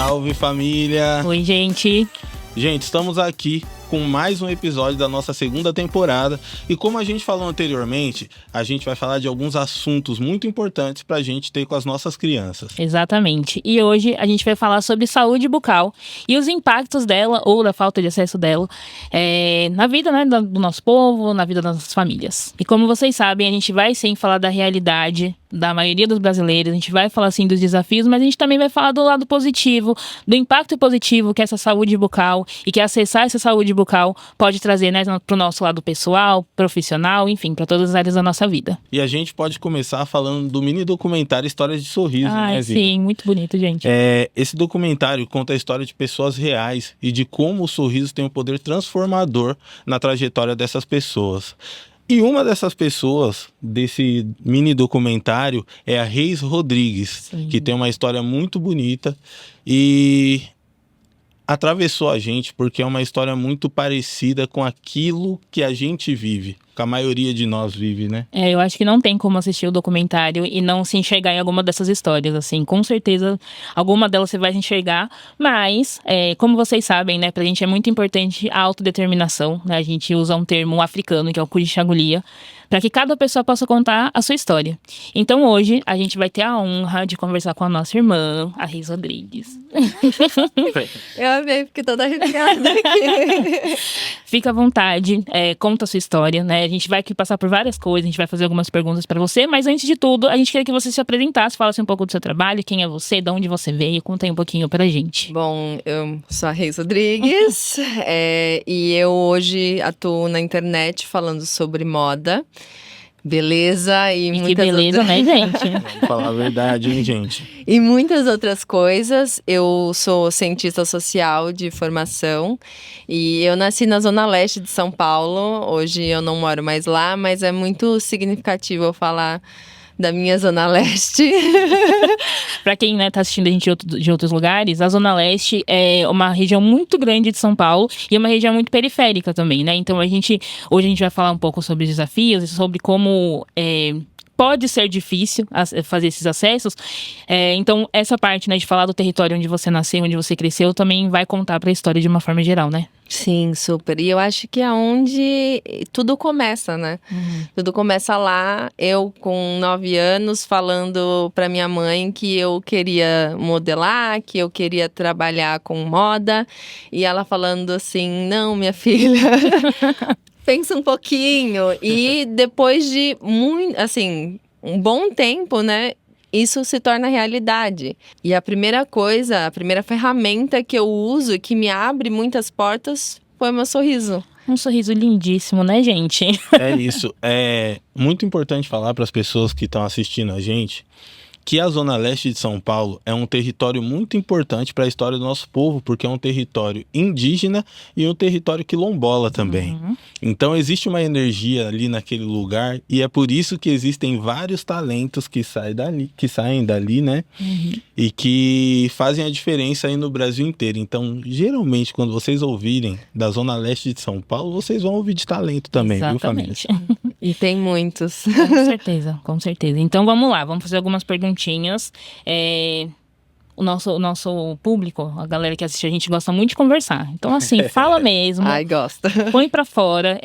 Salve, família! Oi, gente! Gente, estamos aqui com mais um episódio da nossa segunda temporada e como a gente falou anteriormente, a gente vai falar de alguns assuntos muito importantes pra gente ter com as nossas crianças. Exatamente. E hoje a gente vai falar sobre saúde bucal e os impactos dela ou da falta de acesso dela na vida, né, do nosso povo, na vida das nossas famílias. E como vocês sabem, a gente vai sim falar da realidade da maioria dos brasileiros, a gente vai falar assim dos desafios, mas a gente também vai falar do lado positivo, do impacto positivo que essa saúde bucal e que acessar essa saúde bucal pode trazer, né, para o nosso lado pessoal, profissional, enfim, para todas as áreas da nossa vida. E a gente pode começar falando do mini documentário Histórias de Sorriso, né, Zika? Sim, muito bonito, gente. Esse documentário conta a história de pessoas reais e de como o sorriso tem um poder transformador na trajetória dessas pessoas. E uma dessas pessoas desse mini documentário é a Reis Rodrigues, Sim. que tem uma história muito bonita e atravessou a gente porque é uma história muito parecida com aquilo que a gente vive, que a maioria de nós vive, né? Eu acho que não tem como assistir o documentário e não se enxergar em alguma dessas histórias, assim. Com certeza, alguma delas você vai se enxergar, mas, como vocês sabem, né, pra gente é muito importante a autodeterminação, né? A gente usa um termo africano, que é o Kujichagulia, para que cada pessoa possa contar a sua história. Então, hoje, a gente vai ter a honra de conversar com a nossa irmã, a Reis Rodrigues. Eu amei, porque toda arrepiada aqui. Fica à vontade, conta a sua história, né? A gente vai aqui passar por várias coisas, a gente vai fazer algumas perguntas para você, mas antes de tudo, a gente queria que você se apresentasse, falasse um pouco do seu trabalho, quem é você, de onde você veio, conta aí um pouquinho pra gente. Bom, eu sou a Reis Rodrigues e eu hoje atuo na internet falando sobre moda, beleza e muitas que beleza, né, gente? Vamos falar a verdade, hein, gente? E muitas outras coisas. Eu sou cientista social de formação e eu nasci na Zona Leste de São Paulo. Hoje eu não moro mais lá, mas é muito significativo eu falar da minha Zona Leste. Pra quem, né, tá assistindo a gente de outros lugares, a Zona Leste é uma região muito grande de São Paulo e é uma região muito periférica também, né? Então hoje a gente vai falar um pouco sobre os desafios e sobre como pode ser difícil fazer esses acessos. Então, essa parte, né, de falar do território onde você nasceu, onde você cresceu, também vai contar pra história de uma forma geral, né? Sim, super. E eu acho que é onde tudo começa, né? Tudo começa lá, eu com 9 anos, falando pra minha mãe que eu queria modelar, que eu queria trabalhar com moda. E ela falando assim, não, minha filha... Pensa um pouquinho. E depois de um bom tempo, né? Isso se torna realidade. E a primeira ferramenta que eu uso e que me abre muitas portas foi o meu sorriso. Um sorriso lindíssimo, né, gente? É isso. É muito importante falar para as pessoas que estão assistindo a gente que a Zona Leste de São Paulo é um território muito importante para a história do nosso povo, porque é um território indígena e um território quilombola também. Então existe uma energia ali naquele lugar e é por isso que existem vários talentos que saem dali, né? E que fazem a diferença aí no Brasil inteiro. Então, geralmente, quando vocês ouvirem da Zona Leste de São Paulo, vocês vão ouvir de talento também, Exatamente. Viu, família? E tem muitos. Com certeza, com certeza. Então vamos lá, vamos fazer algumas perguntinhas. O nosso público, a galera que assiste a gente gosta muito de conversar. Então assim, fala mesmo. Ai, gosta. Põe pra fora.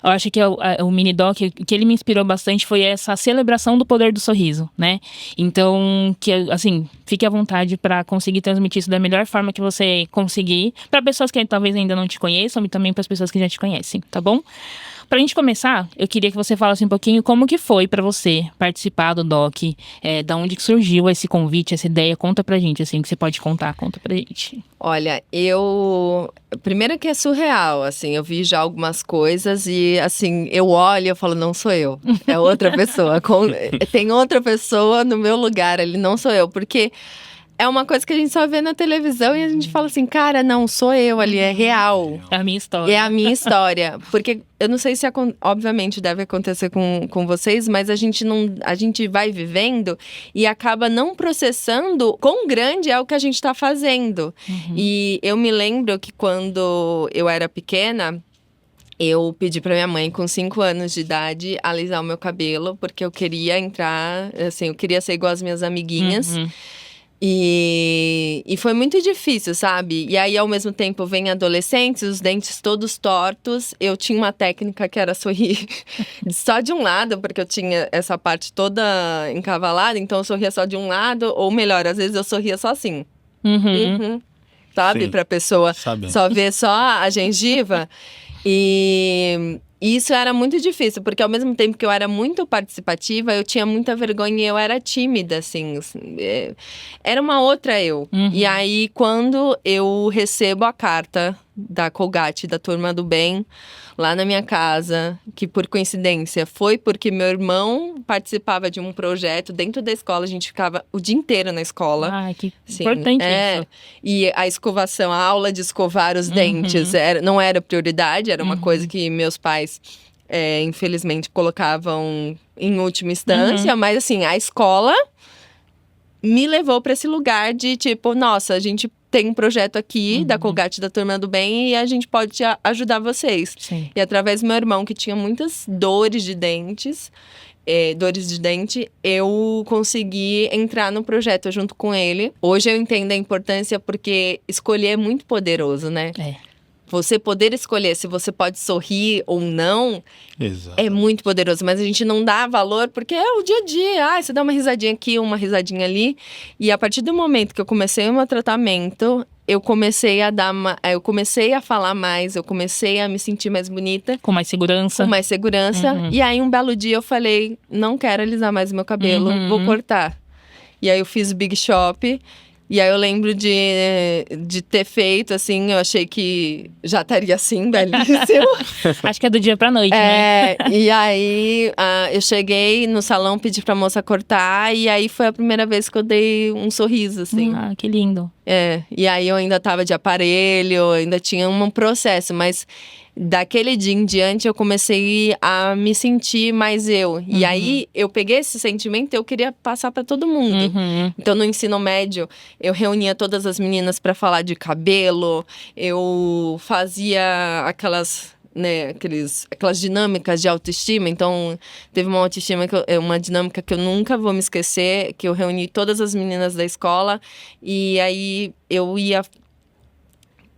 Eu acho que o mini doc, que ele me inspirou bastante foi essa celebração do poder do sorriso, né? Então, que assim, fique à vontade pra conseguir transmitir isso da melhor forma que você conseguir, pra pessoas que talvez ainda não te conheçam e também pras pessoas que já te conhecem, tá bom? Pra gente começar, eu queria que você falasse um pouquinho como que foi pra você participar do doc, da onde que surgiu esse convite, essa ideia. Conta pra gente, assim, que você pode contar, conta pra gente. Olha, primeiro que é surreal, assim, eu vi já algumas coisas e, assim, eu olho e eu falo, não sou eu, é outra pessoa. Tem outra pessoa no meu lugar ali, não sou eu, porque... É uma coisa que a gente só vê na televisão e a gente fala assim, cara, não, sou eu ali, é real. É a minha história. É a minha história. Porque eu não sei se, obviamente, deve acontecer com vocês, mas a gente vai vivendo e acaba não processando quão grande é o que a gente tá fazendo. E eu me lembro que quando eu era pequena, eu pedi pra minha mãe, com 5 anos de idade, alisar o meu cabelo, porque eu queria entrar, assim, eu queria ser igual as minhas amiguinhas. E foi muito difícil, sabe? E aí, ao mesmo tempo, vem adolescentes, os dentes todos tortos. Eu tinha uma técnica que era sorrir só de um lado, porque eu tinha essa parte toda encavalada. Então, eu sorria só de um lado. Ou melhor, às vezes eu sorria só assim. Sabe? Sim. Pra pessoa Sabendo. só ver só a gengiva. E isso era muito difícil, porque ao mesmo tempo que eu era muito participativa, eu tinha muita vergonha e eu era tímida, assim. Era uma outra eu. E aí, quando eu recebo a carta da Colgate, da Turma do Bem, lá na minha casa, que por coincidência foi porque meu irmão participava de um projeto dentro da escola, a gente ficava o dia inteiro na escola. Ai, que Sim, importante isso. E a escovação, a aula de escovar os dentes não era prioridade, era uma coisa que meus pais, infelizmente, colocavam em última instância. Mas assim, a escola me levou para esse lugar de tipo, nossa, a gente tem um projeto aqui da Colgate, da Turma do Bem, e a gente pode ajudar vocês. Sim. E através do meu irmão, que tinha muitas dores de dente, eu consegui entrar no projeto junto com ele. Hoje eu entendo a importância, porque escolher é muito poderoso, né? Você poder escolher se você pode sorrir ou não Exato. é muito poderoso, mas a gente não dá valor porque é o dia a dia. Você dá uma risadinha aqui, uma risadinha ali. E a partir do momento que eu comecei o meu tratamento, eu comecei a falar mais, eu comecei a me sentir mais bonita. Com mais segurança. Com mais segurança. E aí, um belo dia, eu falei, não quero alisar mais o meu cabelo, vou cortar. E aí, eu fiz o Big Shop. E aí, eu lembro de ter feito, assim, eu achei que já estaria assim, belíssimo. Acho que é do dia pra noite, né? E aí, eu cheguei no salão, pedi pra moça cortar. E aí, foi a primeira vez que eu dei um sorriso, assim. Ah, que lindo. E aí eu ainda tava de aparelho, ainda tinha um processo, mas daquele dia em diante eu comecei a me sentir mais eu. E aí eu peguei esse sentimento e eu queria passar pra todo mundo. Então no ensino médio eu reunia todas as meninas pra falar de cabelo, eu fazia aquelas dinâmicas de autoestima. Então, teve uma dinâmica que eu nunca vou me esquecer, que eu reuni todas as meninas da escola, e aí eu ia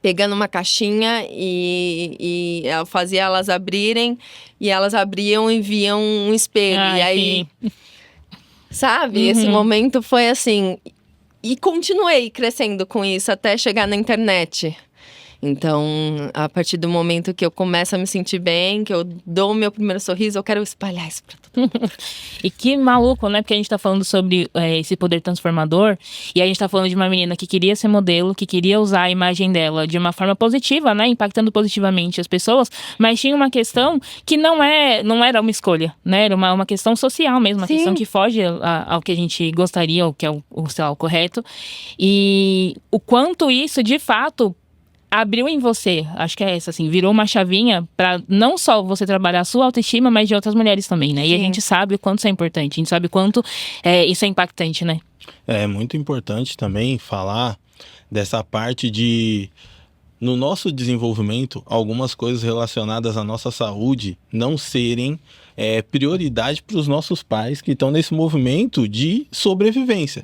pegando uma caixinha e eu fazia elas abrirem, e elas abriam e viam um espelho. E aí, sabe? Esse momento foi assim, e continuei crescendo com isso até chegar na internet. Então, a partir do momento que eu começo a me sentir bem, que eu dou o meu primeiro sorriso, eu quero espalhar isso pra todo mundo. E que maluco, né? Porque a gente tá falando sobre esse poder transformador. E a gente tá falando de uma menina que queria ser modelo, que queria usar a imagem dela de uma forma positiva, né? Impactando positivamente as pessoas. Mas tinha uma questão que não era uma escolha, né? Era uma questão social mesmo. Uma questão que foge ao que a gente gostaria, ou que é sei lá, o correto. E o quanto isso, de fato, abriu em você, acho que é essa, assim, virou uma chavinha pra não só você trabalhar a sua autoestima, mas de outras mulheres também, né? E a gente sabe o quanto isso é importante, a gente sabe o quanto isso é impactante, né? É muito importante também falar dessa parte de, no nosso desenvolvimento, algumas coisas relacionadas à nossa saúde não serem prioridade para os nossos pais que estão nesse movimento de sobrevivência.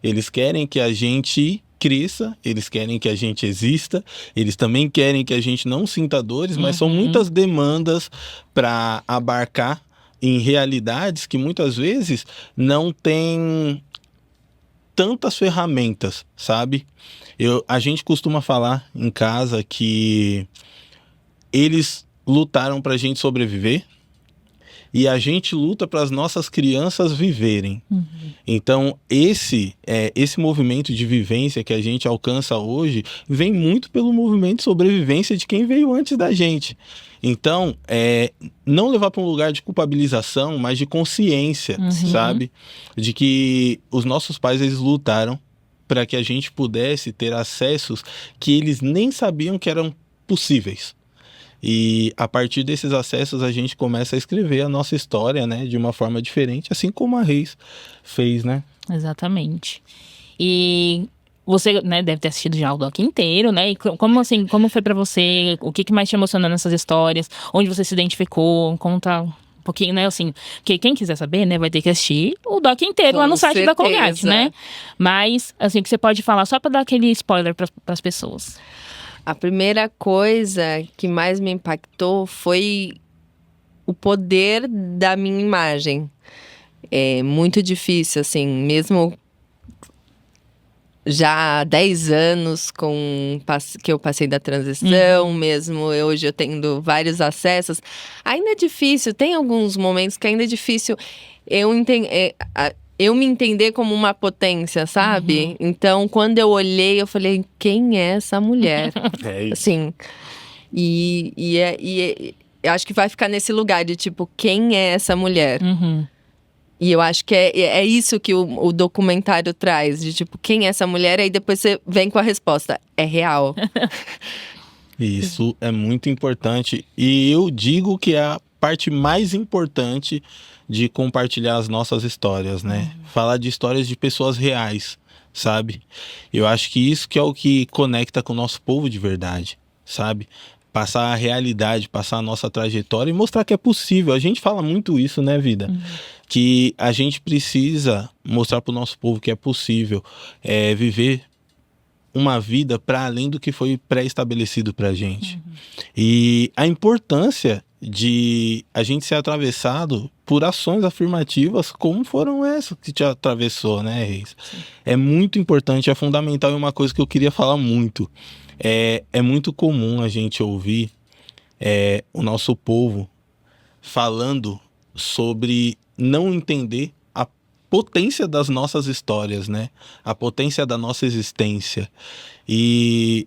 Eles querem que a gente cresça, eles querem que a gente exista, eles também querem que a gente não sinta dores, mas são muitas demandas para abarcar em realidades que muitas vezes não tem tantas ferramentas, sabe? A gente costuma falar em casa que eles lutaram para a gente sobreviver, e a gente luta para as nossas crianças viverem. Então, esse movimento de vivência que a gente alcança hoje vem muito pelo movimento de sobrevivência de quem veio antes da gente. Então, não levar para um lugar de culpabilização, mas de consciência, sabe? De que os nossos pais, eles lutaram para que a gente pudesse ter acessos que eles nem sabiam que eram possíveis. E a partir desses acessos a gente começa a escrever a nossa história, né, de uma forma diferente, assim como a Reis fez, né? Exatamente. E você, né, deve ter assistido já o doc inteiro, né? E como foi pra você? O que mais te emocionou nessas histórias? Onde você se identificou? Conta pouquinho, né, assim, porque quem quiser saber, né, vai ter que assistir o doc inteiro lá no Com site da certeza. Colgate, né? Mas, assim, o que você pode falar só pra dar aquele spoiler para as pessoas. A primeira coisa que mais me impactou foi o poder da minha imagem. É muito difícil, assim, mesmo já há 10 anos que eu passei da transição, mesmo hoje eu tendo vários acessos, ainda é difícil, tem alguns momentos que ainda é difícil eu me entender como uma potência, sabe? Então, quando eu olhei, eu falei, quem é essa mulher? É isso. Assim, eu acho que vai ficar nesse lugar de tipo, quem é essa mulher? E eu acho que é isso que o documentário traz, de tipo, quem é essa mulher? Aí depois você vem com a resposta, é real. Isso é muito importante. E eu digo que é a parte mais importante de compartilhar as nossas histórias, né? Falar de histórias de pessoas reais, sabe? Eu acho que isso que é o que conecta com o nosso povo de verdade, sabe? Passar a realidade, passar a nossa trajetória e mostrar que é possível. A gente fala muito isso, né, Vida? Que a gente precisa mostrar para o nosso povo que é possível viver uma vida para além do que foi pré-estabelecido para a gente. E a importância de a gente ser atravessado por ações afirmativas como foram essas que te atravessou, né, Reis? É muito importante, é fundamental e uma coisa que eu queria falar muito. É muito comum a gente ouvir o nosso povo falando sobre não entender a potência das nossas histórias, né? A potência da nossa existência. E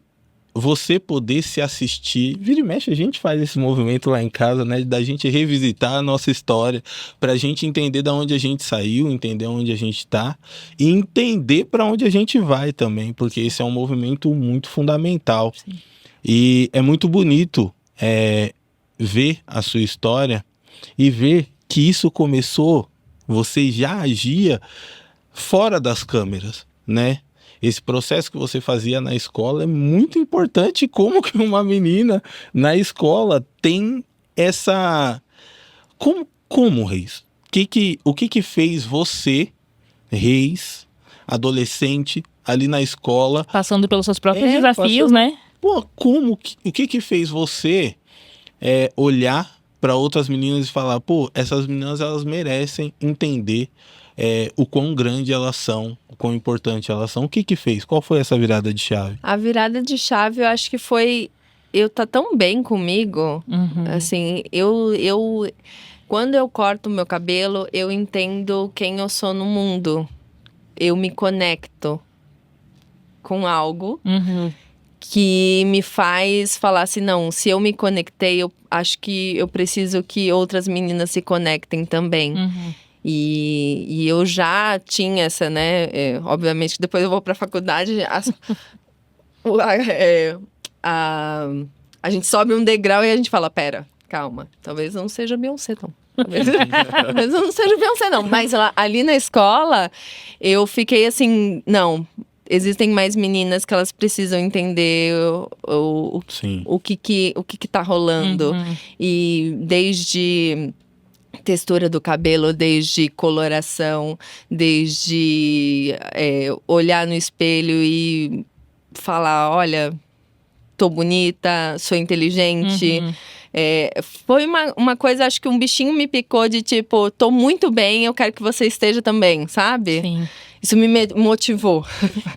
você poder se assistir, vira e mexe, a gente faz esse movimento lá em casa, né? Da gente revisitar a nossa história, pra gente entender de onde a gente saiu, entender onde a gente tá e entender para onde a gente vai também, porque esse é um movimento muito fundamental. Sim. E é muito bonito ver a sua história e ver que isso começou, você já agia fora das câmeras, né? Esse processo que você fazia na escola é muito importante. Como que uma menina na escola tem essa... Como Reis? O que fez você, Reis, adolescente, ali na escola... Passando pelos seus próprios desafios, né? Pô, o que fez você olhar para outras meninas e falar, pô, essas meninas elas merecem entender o quão grande elas são, o quão importante elas são. O que fez? Qual foi essa virada de chave? A virada de chave eu acho que foi eu tá tão bem comigo, assim, quando eu corto o meu cabelo, eu entendo quem eu sou no mundo. Eu me conecto com algo que me faz falar assim, não, se eu me conectei, eu acho que eu preciso que outras meninas se conectem também. E eu já tinha essa, né, obviamente que depois eu vou pra faculdade, a gente sobe um degrau e a gente fala, pera, calma, talvez eu não seja Beyoncé, não. Talvez eu não seja Beyoncé, não. Mas ali na escola, eu fiquei assim, não... Existem mais meninas que elas precisam entender o que tá rolando. E desde textura do cabelo, desde coloração, desde olhar no espelho e falar, olha, tô bonita, sou inteligente. Foi uma coisa, acho que um bichinho me picou de tipo, tô muito bem, eu quero que você esteja também, sabe? Sim. Isso me motivou.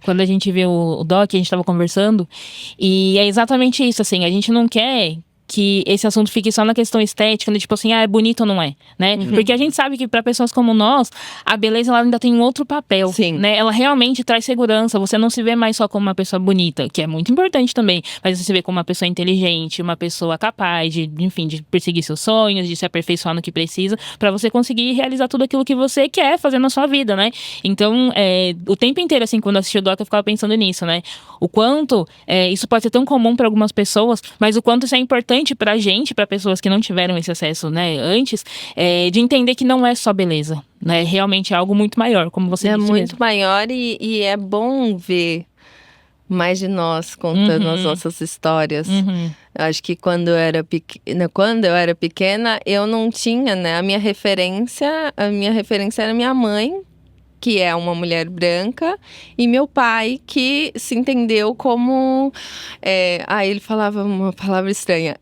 Quando a gente viu o doc, a gente tava conversando, e é exatamente isso, assim, a gente não quer que esse assunto fique só na questão estética, né? Tipo assim, é bonito ou não é, né? Porque a gente sabe que para pessoas como nós, a beleza ela ainda tem um outro papel, né? Ela realmente traz segurança, você não se vê mais só como uma pessoa bonita, que é muito importante também, mas você se vê como uma pessoa inteligente, uma pessoa capaz de, enfim, de perseguir seus sonhos, de se aperfeiçoar no que precisa, para você conseguir realizar tudo aquilo que você quer fazer na sua vida, né? Então, o tempo inteiro, assim, quando eu assisti o doc, eu ficava pensando nisso, né? O quanto isso pode ser tão comum para algumas pessoas, mas o quanto isso é importante pra gente, pra pessoas que não tiveram esse acesso, né, antes, de entender que não é só beleza, né, realmente é algo muito maior, como você disse muito mesmo. maior e é bom ver mais de nós contando as nossas histórias. Eu acho que quando eu era pequena, eu não tinha, né? A minha referência era minha mãe, que é uma mulher branca, e meu pai, que se entendeu como... ele falava uma palavra estranha.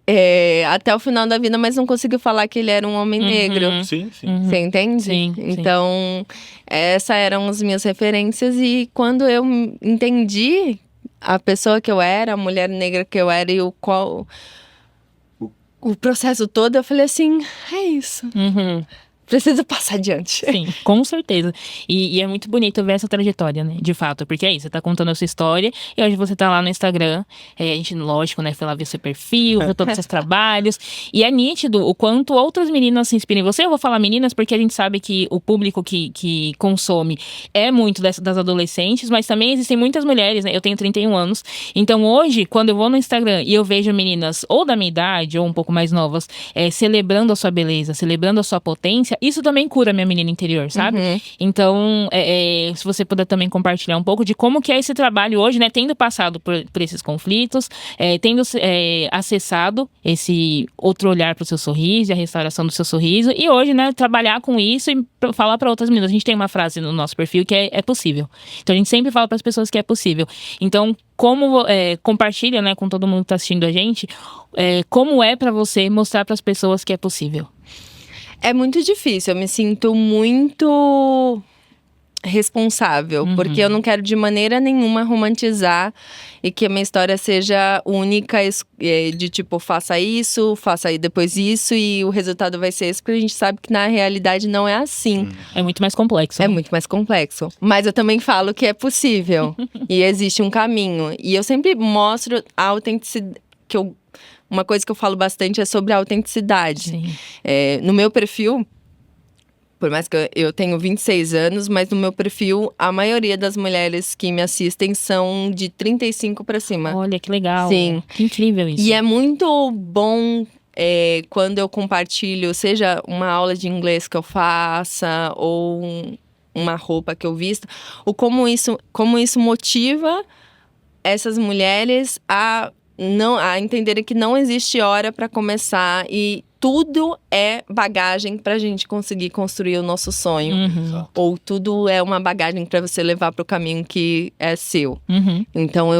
Até o final da vida, mas não conseguiu falar que ele era um homem negro. Sim, sim. Você entende? Sim, então, essas eram as minhas referências. E quando eu entendi a pessoa que eu era, a mulher negra que eu era e o processo todo, eu falei assim, é isso. Precisa passar adiante. Sim, com certeza. E é muito bonito ver essa trajetória, né? De fato, porque é isso, você tá contando a sua história e hoje você tá lá no Instagram. A gente, lógico, né? Foi lá ver seu perfil, ver todos os seus trabalhos. E é nítido o quanto outras meninas se inspiram em você. Eu vou falar meninas porque a gente sabe que o público que consome é muito das adolescentes, mas também existem muitas mulheres, né? Eu tenho 31 anos. Então hoje, quando eu vou no Instagram e eu vejo meninas ou da minha idade ou um pouco mais novas celebrando a sua beleza, celebrando a sua potência, isso também cura a minha menina interior, sabe? Então, se você puder também compartilhar um pouco de como que é esse trabalho hoje, né? Tendo passado por esses conflitos, tendo acessado esse outro olhar pro seu sorriso e a restauração do seu sorriso. E hoje, né? Trabalhar com isso e falar para outras meninas. A gente tem uma frase no nosso perfil que é possível. Então, a gente sempre fala para as pessoas que é possível. Então, compartilha, né? Com todo mundo que tá assistindo a gente, como é para você mostrar para as pessoas que é possível. É muito difícil, eu me sinto muito responsável, porque eu não quero de maneira nenhuma romantizar e que a minha história seja única, de tipo, faça isso, faça aí depois isso e o resultado vai ser esse, porque a gente sabe que na realidade não é assim. É muito mais complexo. É muito mais complexo. Mas eu também falo que é possível e existe um caminho. E eu sempre mostro a autenticidade, uma coisa que eu falo bastante é sobre a autenticidade. No meu perfil, por mais que eu tenho 26 anos, mas no meu perfil, a maioria das mulheres que me assistem são de 35 para cima. Olha, que legal. Sim. Que incrível isso. E é muito bom quando eu compartilho, seja uma aula de inglês que eu faça, ou uma roupa que eu visto, ou como isso motiva essas mulheres a entenderem que não existe hora para começar e tudo é bagagem pra gente conseguir construir o nosso sonho. Ou tudo é uma bagagem para você levar pro caminho que é seu. Então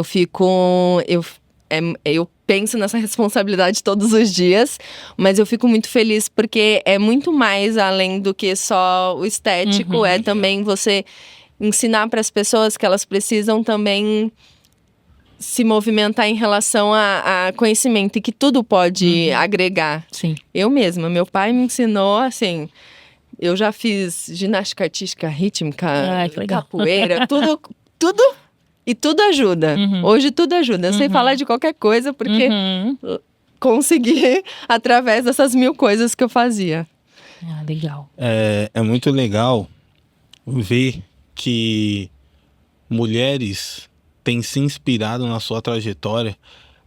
eu penso nessa responsabilidade todos os dias, mas eu fico muito feliz porque é muito mais além do que só o estético, é também você ensinar para as pessoas que elas precisam também se movimentar em relação a conhecimento e que tudo pode agregar. Sim. Eu mesma, meu pai me ensinou assim, eu já fiz ginástica artística, rítmica, capoeira, tudo e tudo ajuda. Hoje tudo ajuda. Eu sei falar de qualquer coisa porque consegui através dessas 1000 coisas que eu fazia. Legal. É muito legal ver que mulheres têm se inspirado na sua trajetória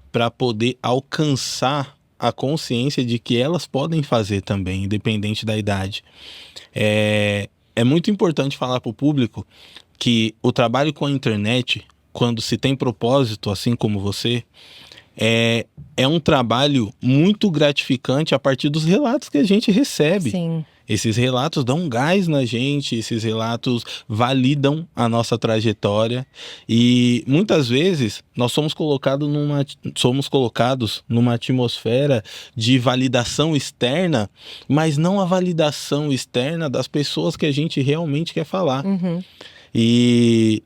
para poder alcançar a consciência de que elas podem fazer também, independente da idade. É muito importante falar para o público que o trabalho com a internet, quando se tem propósito, assim como você, é um trabalho muito gratificante a partir dos relatos que a gente recebe. Sim. Esses relatos dão um gás na gente, esses relatos validam a nossa trajetória e muitas vezes nós somos colocados numa atmosfera de validação externa, mas não a validação externa das pessoas que a gente realmente quer falar. E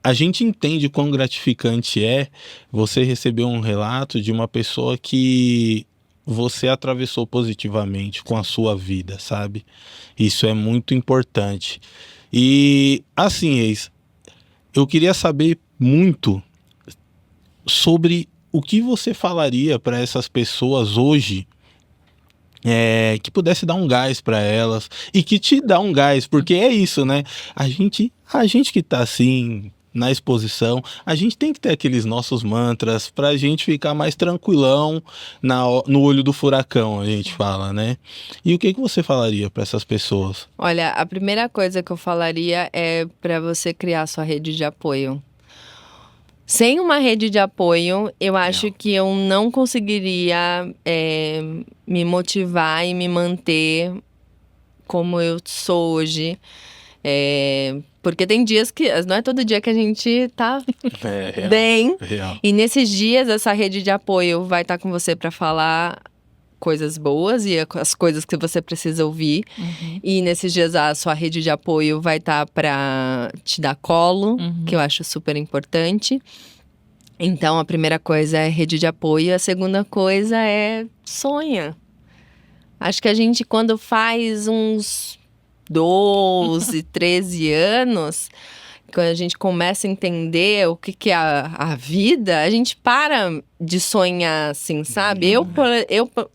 a gente entende quão gratificante é você receber um relato de uma pessoa que você atravessou positivamente com a sua vida, sabe? Isso é muito importante. E, assim, eu queria saber muito sobre o que você falaria para essas pessoas hoje, que pudesse dar um gás para elas e que te dá um gás, porque é isso, né? A gente que tá assim na exposição, a gente tem que ter aqueles nossos mantras pra gente ficar mais tranquilão no olho do furacão, a gente fala, né? E o que você falaria para essas pessoas? Olha, a primeira coisa que eu falaria é para você criar sua rede de apoio. Sem uma rede de apoio, eu acho que eu não conseguiria me motivar e me manter como eu sou hoje. Porque tem dias que... Não é todo dia que a gente tá Real, bem. real. E nesses dias, essa rede de apoio vai estar com você para falar coisas boas e as coisas que você precisa ouvir. E nesses dias a sua rede de apoio vai estar para te dar colo, que eu acho super importante. Então, a primeira coisa é rede de apoio, a segunda coisa é sonha. Acho que a gente, quando faz uns 12, 13 anos, quando a gente começa a entender o que é a vida, a gente para de sonhar, assim, sabe?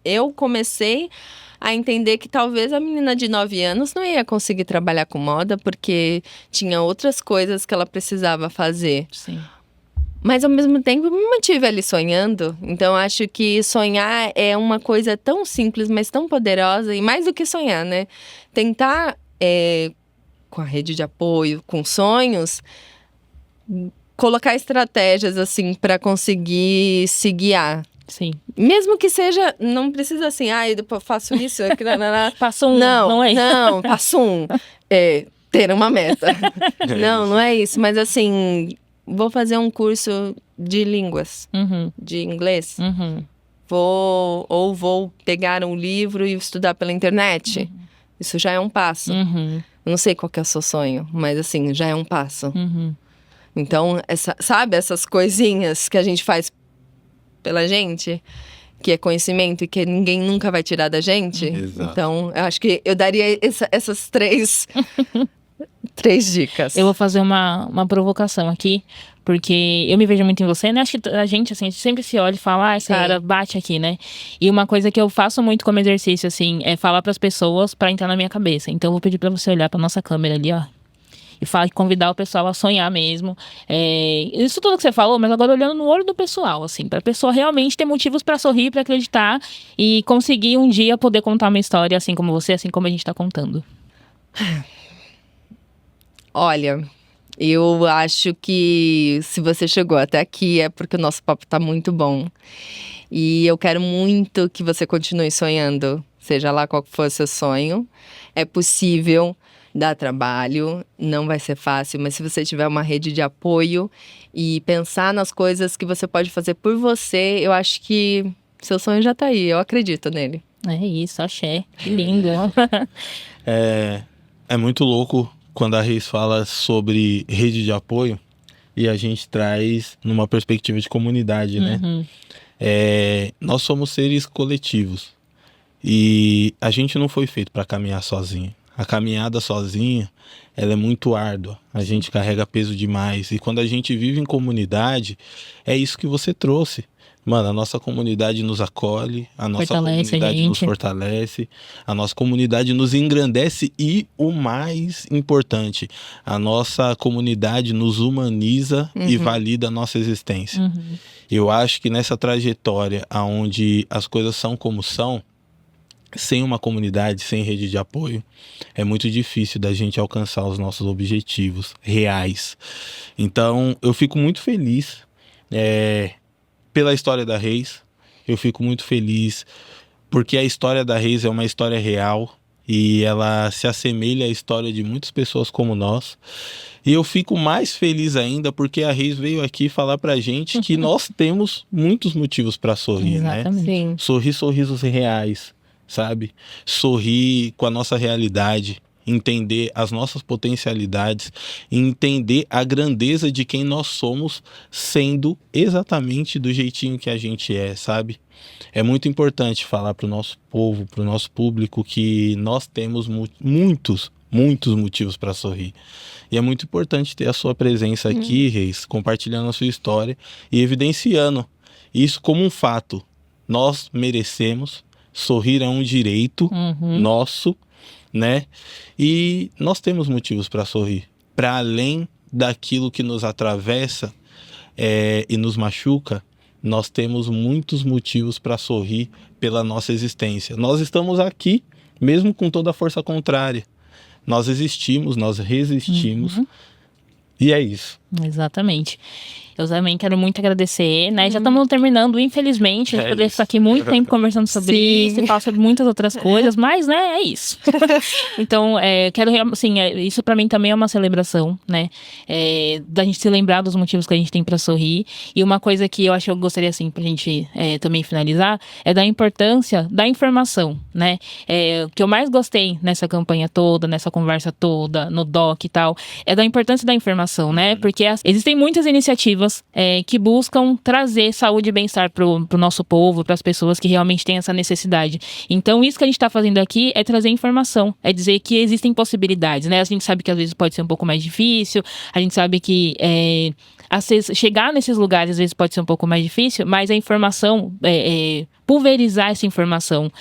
Eu comecei a entender que talvez a menina de 9 anos não ia conseguir trabalhar com moda, porque tinha outras coisas que ela precisava fazer. Sim. Mas, ao mesmo tempo, eu me mantive ali sonhando. Então, acho que sonhar é uma coisa tão simples, mas tão poderosa. E mais do que sonhar, né? Tentar, com a rede de apoio, com sonhos, colocar estratégias, assim, para conseguir se guiar. Sim. Mesmo que seja... Não precisa assim, depois faço isso... Passo um, não é? Não, passo um. Ter uma meta. Não é isso. Mas, assim... Vou fazer um curso de línguas, de inglês. Vou pegar um livro e estudar pela internet. Isso já é um passo. Eu não sei qual que é o seu sonho, mas assim, já é um passo. Então, sabe essas coisinhas que a gente faz pela gente? Que é conhecimento e que ninguém nunca vai tirar da gente? Exato. Então, eu acho que eu daria essas três dicas. Eu vou fazer uma provocação aqui, porque eu me vejo muito em você, né? Acho que a gente sempre se olha e fala, cara, bate aqui, né? E uma coisa que eu faço muito como exercício, assim, é falar pras pessoas pra entrar na minha cabeça. Então eu vou pedir pra você olhar pra nossa câmera ali, ó. E convidar o pessoal a sonhar mesmo. Isso tudo que você falou, mas agora olhando no olho do pessoal, assim, pra pessoa realmente ter motivos pra sorrir, pra acreditar e conseguir um dia poder contar uma história assim como você, assim como a gente tá contando. Olha, eu acho que se você chegou até aqui é porque o nosso papo tá muito bom. E eu quero muito que você continue sonhando, seja lá qual for o seu sonho. É possível, dá trabalho, não vai ser fácil, mas se você tiver uma rede de apoio e pensar nas coisas que você pode fazer por você, eu acho que seu sonho já tá aí, eu acredito nele. É isso, axé. Que lindo. É muito louco quando a Reis fala sobre rede de apoio e a gente traz numa perspectiva de comunidade, né? Nós somos seres coletivos e a gente não foi feito para caminhar sozinho. A caminhada sozinha, ela é muito árdua. A gente carrega peso demais. E quando a gente vive em comunidade, é isso que você trouxe. Mano, a nossa comunidade nos acolhe, a nossa comunidade nos fortalece, a nossa comunidade nos engrandece e, o mais importante, a nossa comunidade nos humaniza e valida a nossa existência. Eu acho que nessa trajetória onde as coisas são como são, sem uma comunidade, sem rede de apoio, é muito difícil da gente alcançar os nossos objetivos reais. Então, eu fico muito feliz pela história da Reis. Eu fico muito feliz porque a história da Reis é uma história real e ela se assemelha à história de muitas pessoas como nós. E eu fico mais feliz ainda porque a Reis veio aqui falar pra gente que nós temos muitos motivos para sorrir, Exatamente. né? Sim. Sorrir sorrisos reais, sabe? Sorrir com a nossa realidade, entender as nossas potencialidades, entender a grandeza de quem nós somos, sendo exatamente do jeitinho que a gente é, sabe? É muito importante falar para o nosso povo, para o nosso público, que nós temos muitos motivos para sorrir. E é muito importante ter a sua presença aqui, Reis, compartilhando a sua história e evidenciando isso como um fato. Nós merecemos, sorrir é um direito nosso, né? E nós temos motivos para sorrir. Para além daquilo que nos atravessa e nos machuca, nós temos muitos motivos para sorrir pela nossa existência. Nós estamos aqui, mesmo com toda a força contrária. Nós existimos, nós resistimos. E é isso. Exatamente. eu também quero muito agradecer, né? Já estamos terminando, infelizmente. A gente poderia ficar aqui muito tempo conversando sobre isso e falar sobre muitas outras coisas, mas, né, é isso. Então, quero, assim, isso pra mim também é uma celebração, né? Da gente se lembrar dos motivos que a gente tem pra sorrir. E uma coisa que eu acho que eu gostaria, assim, pra gente também finalizar, é da importância da informação, né? O que eu mais gostei nessa campanha toda, nessa conversa toda, no doc e tal, é da importância da informação, né? Porque existem muitas iniciativas que buscam trazer saúde e bem-estar pro nosso povo, para as pessoas que realmente têm essa necessidade. Então, isso que a gente está fazendo aqui é trazer informação, é dizer que existem possibilidades, né? A gente sabe que às vezes pode ser um pouco mais difícil, a gente sabe que chegar nesses lugares às vezes pode ser um pouco mais difícil, mas a informação, pulverizar essa informação,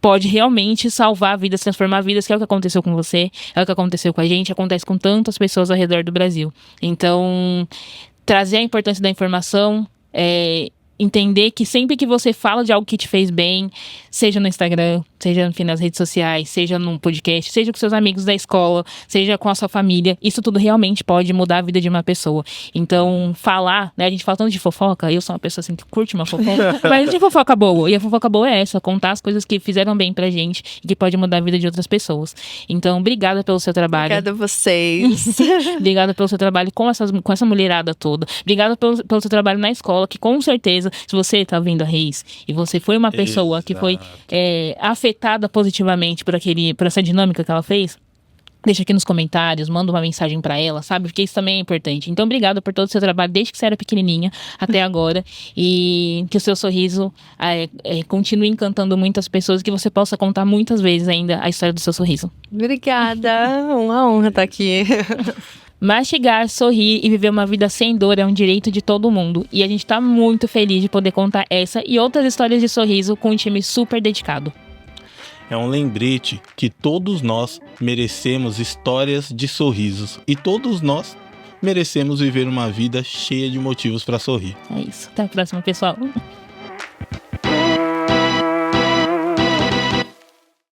pode realmente salvar vidas, transformar vidas, que é o que aconteceu com você, é o que aconteceu com a gente, acontece com tantas pessoas ao redor do Brasil. Então, trazer a importância da informação, entender que sempre que você fala de algo que te fez bem, seja no Instagram, seja, enfim, nas redes sociais, seja num podcast, seja com seus amigos da escola, seja com a sua família, isso tudo realmente pode mudar a vida de uma pessoa. Então, falar, né, a gente fala tanto de fofoca, eu sou uma pessoa assim que curte uma fofoca, mas de fofoca boa, e a fofoca boa é essa, contar as coisas que fizeram bem pra gente e que pode mudar a vida de outras pessoas. Então, obrigada pelo seu trabalho. Obrigada a vocês. Obrigada pelo seu trabalho com essa mulherada toda. Obrigada pelo seu trabalho na escola, que com certeza, se você tá vendo a Reis e você foi uma pessoa que foi afetada positivamente por essa dinâmica que ela fez, deixa aqui nos comentários, manda uma mensagem pra ela, sabe? Porque isso também é importante. Então, obrigada por todo o seu trabalho, desde que você era pequenininha até agora. E que o seu sorriso continue encantando muitas pessoas, que você possa contar muitas vezes ainda a história do seu sorriso. Obrigada, uma honra estar aqui. Mastigar, sorrir e viver uma vida sem dor é um direito de todo mundo. E a gente tá muito feliz de poder contar essa e outras histórias de sorriso com um time super dedicado. É um lembrete que todos nós merecemos histórias de sorrisos. E todos nós merecemos viver uma vida cheia de motivos para sorrir. É isso. Até a próxima, pessoal.